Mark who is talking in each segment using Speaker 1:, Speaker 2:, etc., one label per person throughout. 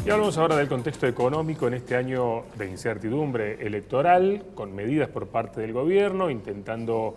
Speaker 1: Y hablamos ahora del contexto económico en este año de incertidumbre electoral, con medidas por parte del gobierno, intentando,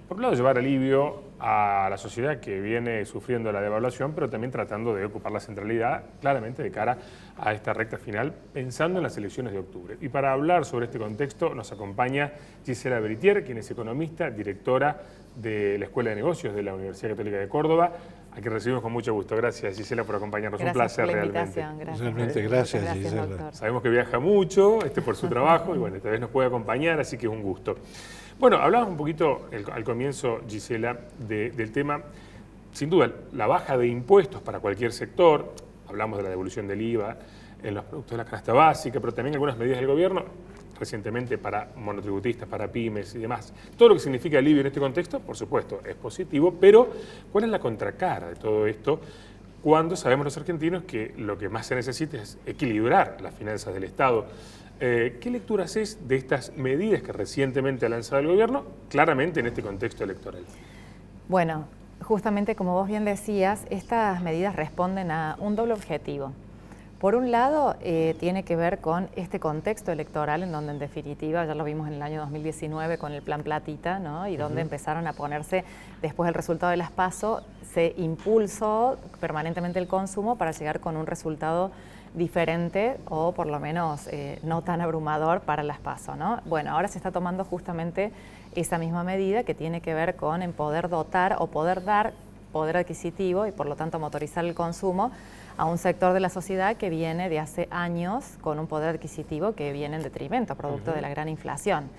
Speaker 1: por un lado, llevar alivio a la sociedad que viene sufriendo la devaluación, pero también tratando de ocupar la centralidad claramente de cara a esta recta final, pensando en las elecciones de octubre. Y para hablar sobre este contexto nos acompaña Gisela Beritier, quien es economista, directora de la Escuela de Negocios de la Universidad Católica de Córdoba, a quien recibimos con mucho gusto. Gracias, Gisela, por acompañarnos.
Speaker 2: Gracias,
Speaker 1: un placer
Speaker 2: por la
Speaker 1: realmente.
Speaker 2: Gracias.
Speaker 3: Realmente, gracias,
Speaker 2: Gisela.
Speaker 3: Gisela.
Speaker 1: Sabemos que viaja mucho por su trabajo y bueno, esta vez nos puede acompañar, así que es un gusto. Bueno, hablabas un poquito al comienzo, Gisela, del tema, sin duda, la baja de impuestos para cualquier sector. Hablamos de la devolución del IVA en los productos de la canasta básica, pero también algunas medidas del gobierno recientemente para monotributistas, para pymes y demás. Todo lo que significa alivio en este contexto, por supuesto, es positivo, pero ¿cuál es la contracara de todo esto cuando sabemos los argentinos que lo que más se necesita es equilibrar las finanzas del Estado? ¿Qué lectura haces de estas medidas que recientemente ha lanzado el gobierno, claramente en este contexto electoral?
Speaker 2: Bueno, justamente como vos bien decías, estas medidas responden a un doble objetivo. Por un lado, tiene que ver con este contexto electoral en donde en definitiva, ya lo vimos en el año 2019 con el Plan Platita, ¿no? Y donde empezaron a ponerse, después del resultado de las PASO, se impulsó permanentemente el consumo para llegar con un resultado diferente o por lo menos no tan abrumador para las PASO, ¿no? Bueno, ahora se está tomando justamente esa misma medida que tiene que ver con en poder dotar o poder dar poder adquisitivo y por lo tanto motorizar el consumo a un sector de la sociedad que viene de hace años con un poder adquisitivo que viene en detrimento, producto de la gran inflación.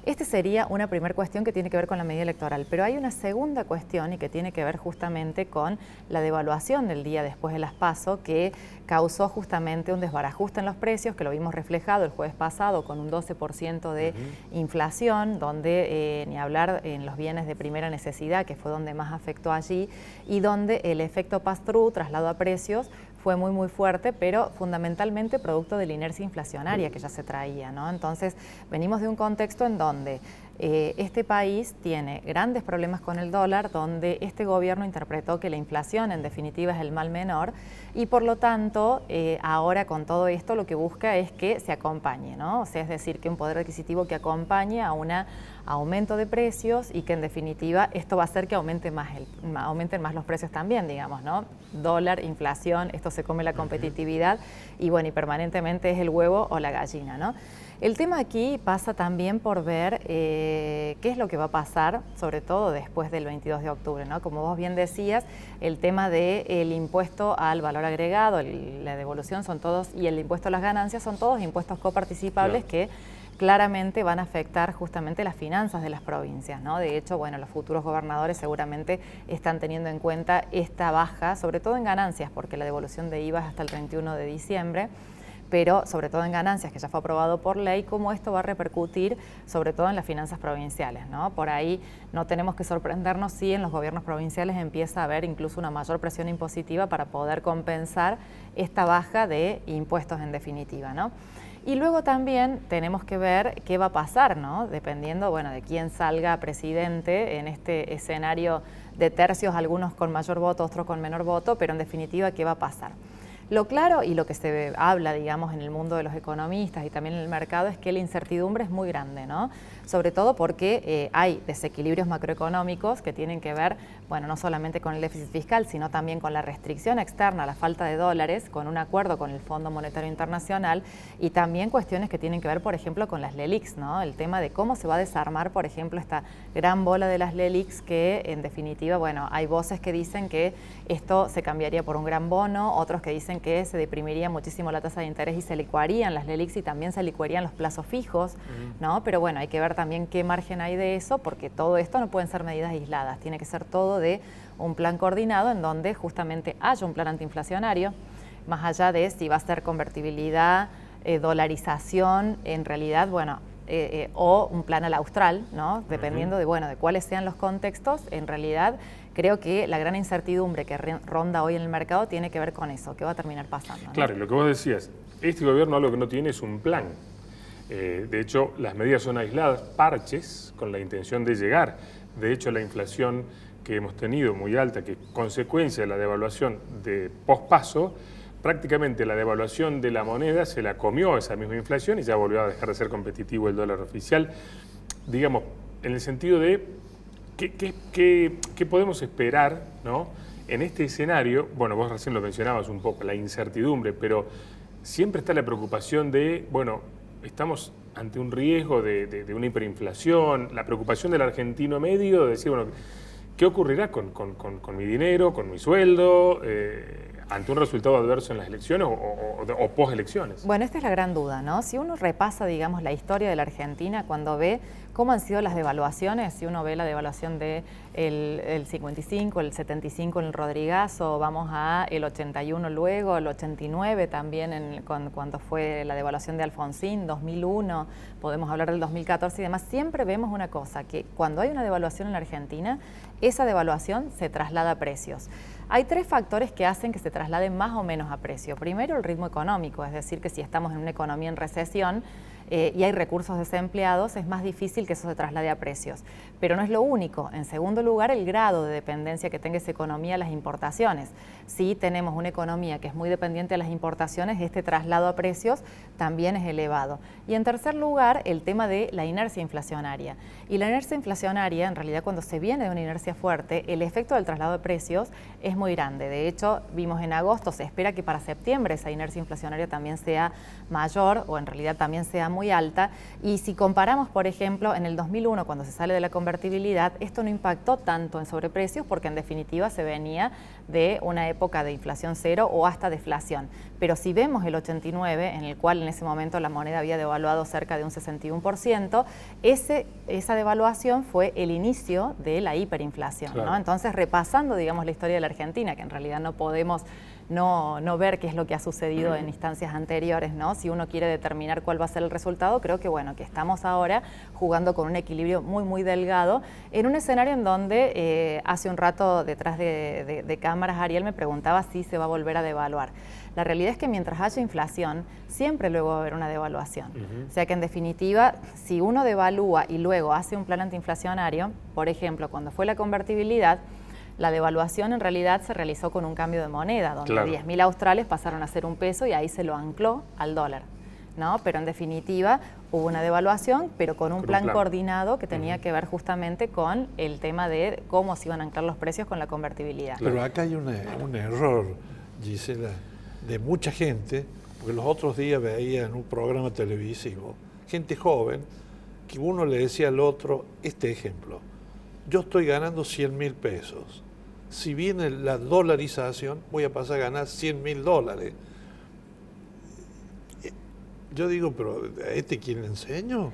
Speaker 2: Esta sería una primera cuestión que tiene que ver con la medida electoral, pero hay una segunda cuestión y que tiene que ver justamente con la devaluación del día después de las PASO que causó justamente un desbarajuste en los precios, que lo vimos reflejado el jueves pasado con un 12% de inflación, donde ni hablar en los bienes de primera necesidad, que fue donde más afectó allí, y donde el efecto pass-through, traslado a precios, fue muy fuerte, pero fundamentalmente producto de la inercia inflacionaria que ya se traía, ¿no? Entonces, venimos de un contexto en donde este país tiene grandes problemas con el dólar, donde este gobierno interpretó que la inflación en definitiva es el mal menor y por lo tanto ahora con todo esto lo que busca es que se acompañe, ¿no? O sea, es decir, que un poder adquisitivo que acompañe a un aumento de precios y que en definitiva esto va a hacer que aumenten más los precios también, digamos, ¿no? Dólar, inflación, esto se come la competitividad y bueno, y permanentemente es el huevo o la gallina, ¿no? El tema aquí pasa también por ver qué es lo que va a pasar, sobre todo después del 22 de octubre, ¿no? Como vos bien decías, el tema del impuesto al valor agregado, la devolución son todos, y el impuesto a las ganancias son todos impuestos coparticipables que claramente van a afectar justamente las finanzas de las provincias, ¿no? De hecho, bueno, los futuros gobernadores seguramente están teniendo en cuenta esta baja, sobre todo en ganancias, porque la devolución de IVA es hasta el 31 de diciembre, pero sobre todo en ganancias, que ya fue aprobado por ley, cómo esto va a repercutir sobre todo en las finanzas provinciales, ¿no? Por ahí no tenemos que sorprendernos si en los gobiernos provinciales empieza a haber incluso una mayor presión impositiva para poder compensar esta baja de impuestos en definitiva, ¿no? Y luego también tenemos que ver qué va a pasar, ¿no? Dependiendo, bueno, de quién salga presidente en este escenario de tercios, algunos con mayor voto, otros con menor voto, pero en definitiva, ¿qué va a pasar? Lo claro y lo que se habla, digamos, en el mundo de los economistas y también en el mercado es que la incertidumbre es muy grande, ¿no? Sobre todo porque hay desequilibrios macroeconómicos que tienen que ver, bueno, no solamente con el déficit fiscal, sino también con la restricción externa, la falta de dólares, con un acuerdo con el Fondo Monetario Internacional y también cuestiones que tienen que ver, por ejemplo, con las LELIQs, ¿no? El tema de cómo se va a desarmar, por ejemplo, esta gran bola de las LELIQs que, en definitiva, bueno, hay voces que dicen que esto se cambiaría por un gran bono, otros que dicen que se deprimiría muchísimo la tasa de interés y se licuarían las LELIQs y también se licuarían los plazos fijos, ¿no? Pero bueno, hay que ver también qué margen hay de eso, porque todo esto no pueden ser medidas aisladas, tiene que ser todo de un plan coordinado en donde justamente haya un plan antiinflacionario, más allá de si va a ser convertibilidad, dolarización, en realidad, bueno, o un plan al austral, ¿no? Dependiendo de, bueno, de cuáles sean los contextos, en realidad creo que la gran incertidumbre que ronda hoy en el mercado tiene que ver con eso, qué va a terminar pasando, ¿no?
Speaker 1: Claro, y lo que vos decías, este gobierno algo que no tiene es un plan. De hecho, las medidas son aisladas, parches, con la intención de llegar. De hecho, la inflación que hemos tenido muy alta, que es consecuencia de la devaluación de pospaso, prácticamente la devaluación de la moneda se la comió esa misma inflación y ya volvió a dejar de ser competitivo el dólar oficial. Digamos, en el sentido de qué podemos esperar, ¿no?, en este escenario. Bueno, vos recién lo mencionabas un poco, la incertidumbre, pero siempre está la preocupación de, bueno, estamos ante un riesgo de una hiperinflación, la preocupación del argentino medio de decir, bueno, ¿qué ocurrirá con mi dinero, con mi sueldo, ante un resultado adverso en las elecciones o post-elecciones?
Speaker 2: Bueno, esta es la gran duda, ¿no? Si uno repasa, digamos, la historia de la Argentina, cuando ve cómo han sido las devaluaciones, si uno ve la devaluación del 55, el 75 en el Rodrigazo, vamos a el 81 luego, el 89 también cuando fue la devaluación de Alfonsín, 2001, podemos hablar del 2014 y demás, siempre vemos una cosa, que cuando hay una devaluación en la Argentina, esa devaluación se traslada a precios. Hay tres factores que hacen que se traslade más o menos a precio. Primero, el ritmo económico, es decir, que si estamos en una economía en recesión y hay recursos desempleados, es más difícil que eso se traslade a precios. Pero no es lo único. En segundo lugar, el grado de dependencia que tenga esa economía a las importaciones. Si tenemos una economía que es muy dependiente de las importaciones, este traslado a precios también es elevado. Y en tercer lugar, el tema de la inercia inflacionaria. Y la inercia inflacionaria, en realidad, cuando se viene de una inercia fuerte, el efecto del traslado de precios es muy grande. De hecho, vimos en agosto, se espera que para septiembre esa inercia inflacionaria también sea mayor, o en realidad también sea muy alta. Y si comparamos, por ejemplo, en el 2001, cuando se sale de la convertibilidad, esto no impactó tanto en sobreprecios porque en definitiva se venía de una época de inflación cero o hasta deflación. Pero si vemos el 89, en el cual en ese momento la moneda había devaluado cerca de un 61%, esa devaluación fue el inicio de la hiperinflación,
Speaker 1: claro,
Speaker 2: ¿no? Entonces, repasando, digamos, la historia de la Argentina, que en realidad no podemos no ver qué es lo que ha sucedido en instancias anteriores, ¿no? Si uno quiere determinar cuál va a ser el resultado, creo que, bueno, que estamos ahora jugando con un equilibrio muy, muy delgado, en un escenario en donde hace un rato detrás de cámaras Ariel me preguntaba si se va a volver a devaluar. La realidad es que mientras haya inflación, siempre luego va a haber una devaluación. O sea que en definitiva, si uno devalúa y luego hace un plan antiinflacionario, por ejemplo, cuando fue la convertibilidad, la devaluación en realidad se realizó con un cambio de moneda, donde
Speaker 1: claro,
Speaker 2: 10.000 australes pasaron a ser un peso y ahí se lo ancló al dólar, ¿no? Pero en definitiva hubo una devaluación, pero con un plan coordinado que tenía que ver justamente con el tema de cómo se iban a anclar los precios con la convertibilidad.
Speaker 3: Pero acá hay un error, Gisela, de mucha gente, porque los otros días veía en un programa televisivo gente joven que uno le decía al otro este ejemplo: yo estoy ganando 100.000 pesos, si viene la dolarización voy a pasar a ganar $100.000. Yo digo, pero ¿a quién le enseño?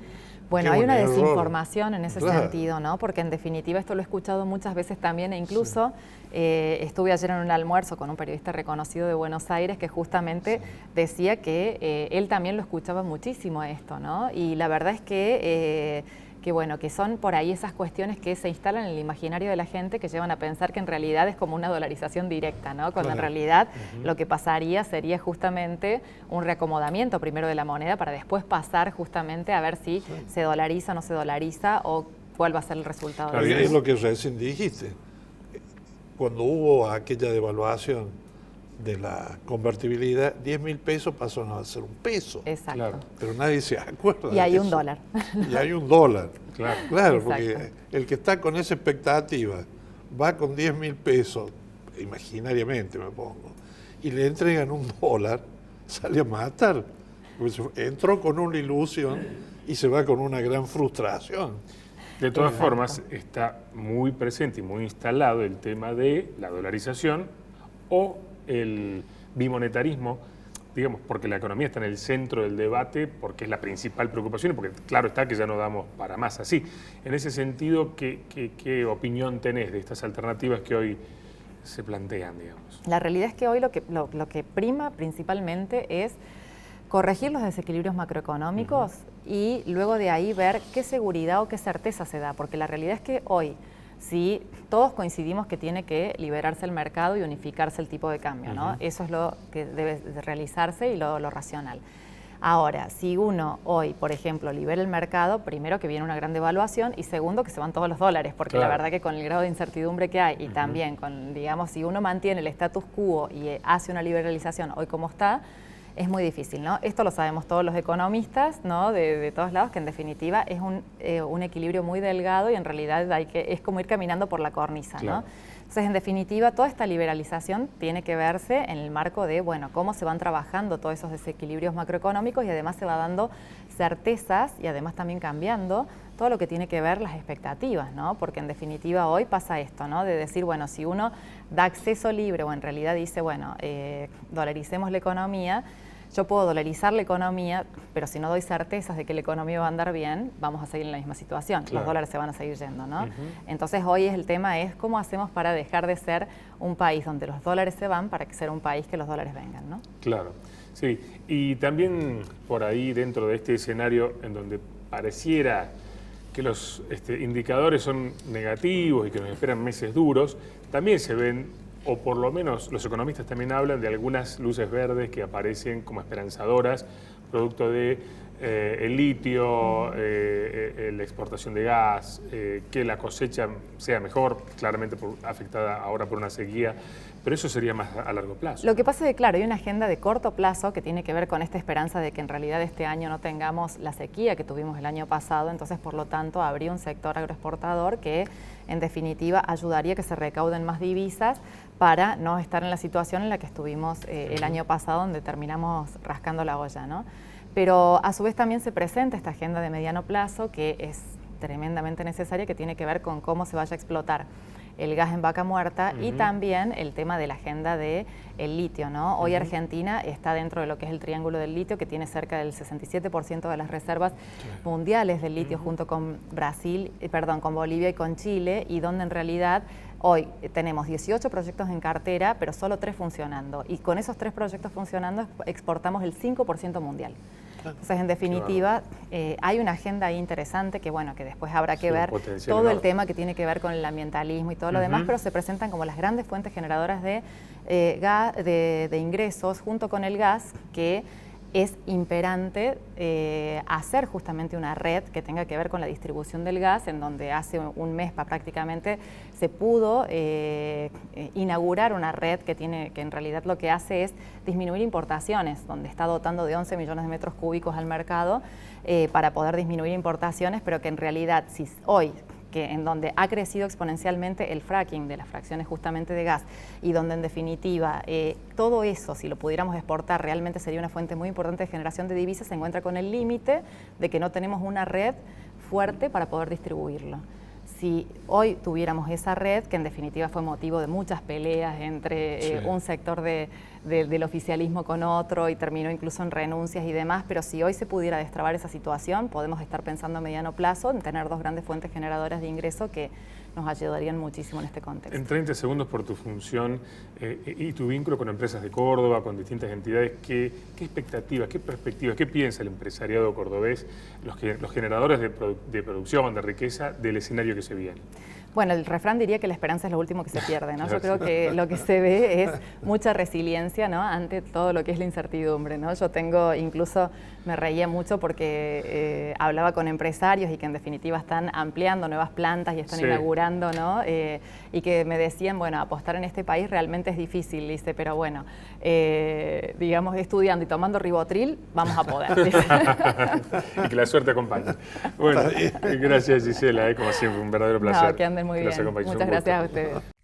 Speaker 2: Bueno, hay una desinformación en ese sentido, ¿no? Porque en definitiva esto lo he escuchado muchas veces también e incluso estuve ayer en un almuerzo con un periodista reconocido de Buenos Aires que justamente decía que él también lo escuchaba muchísimo esto, ¿no? Y la verdad es que bueno, que son por ahí esas cuestiones que se instalan en el imaginario de la gente que llevan a pensar que en realidad es como una dolarización directa, ¿no? Cuando en realidad lo que pasaría sería justamente un reacomodamiento primero de la moneda para después pasar justamente a ver si se dolariza o no se dolariza o cuál va a ser el resultado.
Speaker 3: Claro, es lo que recién dijiste. Cuando hubo aquella devaluación de la convertibilidad, 10.000 pesos pasaron a ser un peso.
Speaker 2: Exacto.
Speaker 1: Claro.
Speaker 3: Pero nadie se acuerda.
Speaker 2: Y hay
Speaker 3: de
Speaker 2: un
Speaker 3: eso.
Speaker 2: dólar.
Speaker 3: Y hay un dólar.
Speaker 1: claro.
Speaker 3: Claro,
Speaker 2: Exacto.
Speaker 3: porque el que está con esa expectativa va con 10.000 pesos, imaginariamente me pongo, y le entregan un dólar, sale a matar. Pues entró con una ilusión y se va con una gran frustración.
Speaker 1: De todas formas, está muy presente y muy instalado el tema de la dolarización o el bimonetarismo, digamos, porque la economía está en el centro del debate, porque es la principal preocupación y porque claro está que ya no damos para más así. En ese sentido, ¿qué opinión tenés de estas alternativas que hoy se plantean, digamos?
Speaker 2: La realidad es que hoy lo que prima principalmente es corregir los desequilibrios macroeconómicos y luego de ahí ver qué seguridad o qué certeza se da, porque la realidad es que hoy, si todos coincidimos que tiene que liberarse el mercado y unificarse el tipo de cambio, ¿no? Eso es lo que debe de realizarse y lo racional. Ahora, si uno hoy, por ejemplo, libera el mercado, primero que viene una gran devaluación y segundo que se van todos los dólares, porque
Speaker 1: claro,
Speaker 2: la verdad que con el grado de incertidumbre que hay y también con, digamos, si uno mantiene el status quo y hace una liberalización hoy como está, es muy difícil, ¿no? Esto lo sabemos todos los economistas, ¿no? De todos lados, que en definitiva es un equilibrio muy delgado y en realidad es como ir caminando por la cornisa,
Speaker 1: claro,
Speaker 2: ¿no? Entonces, en definitiva, toda esta liberalización tiene que verse en el marco de, bueno, cómo se van trabajando todos esos desequilibrios macroeconómicos y además se va dando certezas y además también cambiando todo lo que tiene que ver las expectativas, ¿no? Porque en definitiva hoy pasa esto, ¿no? De decir, bueno, si uno da acceso libre o en realidad dice, bueno, dolaricemos la economía, yo puedo dolarizar la economía, pero si no doy certezas de que la economía va a andar bien, vamos a seguir en la misma situación.
Speaker 1: Claro.
Speaker 2: Los dólares se van a seguir yendo, ¿no? Entonces hoy el tema es cómo hacemos para dejar de ser un país donde los dólares se van para que sea un país que los dólares vengan, ¿no?
Speaker 1: Claro, sí. Y también por ahí dentro de este escenario en donde pareciera que los indicadores son negativos y que nos esperan meses duros, también se ven, o por lo menos los economistas también hablan de algunas luces verdes que aparecen como esperanzadoras, producto de el litio, la exportación de gas, que la cosecha sea mejor, claramente afectada ahora por una sequía, pero eso sería más a largo plazo.
Speaker 2: Lo que pasa es que, claro, hay una agenda de corto plazo que tiene que ver con esta esperanza de que en realidad este año no tengamos la sequía que tuvimos el año pasado, entonces por lo tanto habría un sector agroexportador que en definitiva ayudaría a que se recauden más divisas para no estar en la situación en la que estuvimos el año pasado, donde terminamos rascando la olla, ¿no? Pero a su vez también se presenta esta agenda de mediano plazo que es tremendamente necesaria, que tiene que ver con cómo se vaya a explotar el gas en Vaca Muerta y también el tema de la agenda del litio, ¿no? Hoy Argentina está dentro de lo que es el triángulo del litio, que tiene cerca del 67% de las reservas mundiales del litio junto con con Bolivia y con Chile, y donde en realidad hoy tenemos 18 proyectos en cartera, pero solo 3 funcionando. Y con esos 3 proyectos funcionando exportamos el 5% mundial. Entonces, en definitiva, hay una agenda ahí interesante que, bueno, que después habrá que ver todo el tema que tiene que ver con el ambientalismo y todo lo demás, pero se presentan como las grandes fuentes generadoras de ingresos junto con el gas, que es imperante hacer justamente una red que tenga que ver con la distribución del gas, en donde hace un mes prácticamente se pudo inaugurar una red que en realidad lo que hace es disminuir importaciones, donde está dotando de 11 millones de metros cúbicos al mercado para poder disminuir importaciones, pero que en realidad si hoy en donde ha crecido exponencialmente el fracking de las fracciones justamente de gas y donde en definitiva todo eso, si lo pudiéramos exportar, realmente sería una fuente muy importante de generación de divisas, se encuentra con el límite de que no tenemos una red fuerte para poder distribuirlo. Si hoy tuviéramos esa red, que en definitiva fue motivo de muchas peleas entre un sector del oficialismo con otro y terminó incluso en renuncias y demás, pero si hoy se pudiera destrabar esa situación, podemos estar pensando a mediano plazo en tener 2 grandes fuentes generadoras de ingreso que nos ayudarían muchísimo en este contexto.
Speaker 1: En 30 segundos, por tu función y tu vínculo con empresas de Córdoba, con distintas entidades, ¿qué expectativas, qué perspectivas, qué piensa el empresariado cordobés, los generadores de producción, de riqueza, del escenario que se viene?
Speaker 2: Bueno, el refrán diría que la esperanza es lo último que se pierde, ¿no? Yo creo que lo que se ve es mucha resiliencia, ¿no? Ante todo lo que es la incertidumbre, ¿no? Yo incluso me reía mucho porque hablaba con empresarios y que en definitiva están ampliando nuevas plantas y están inaugurando, ¿no? Y que me decían, bueno, apostar en este país realmente es difícil, dice, pero bueno, digamos, estudiando y tomando ribotril, vamos a poder.
Speaker 1: Y que la suerte acompañe. Bueno, gracias Gisela, como siempre, un verdadero placer.
Speaker 2: No, que anden muy bien. Muchas gracias a ustedes.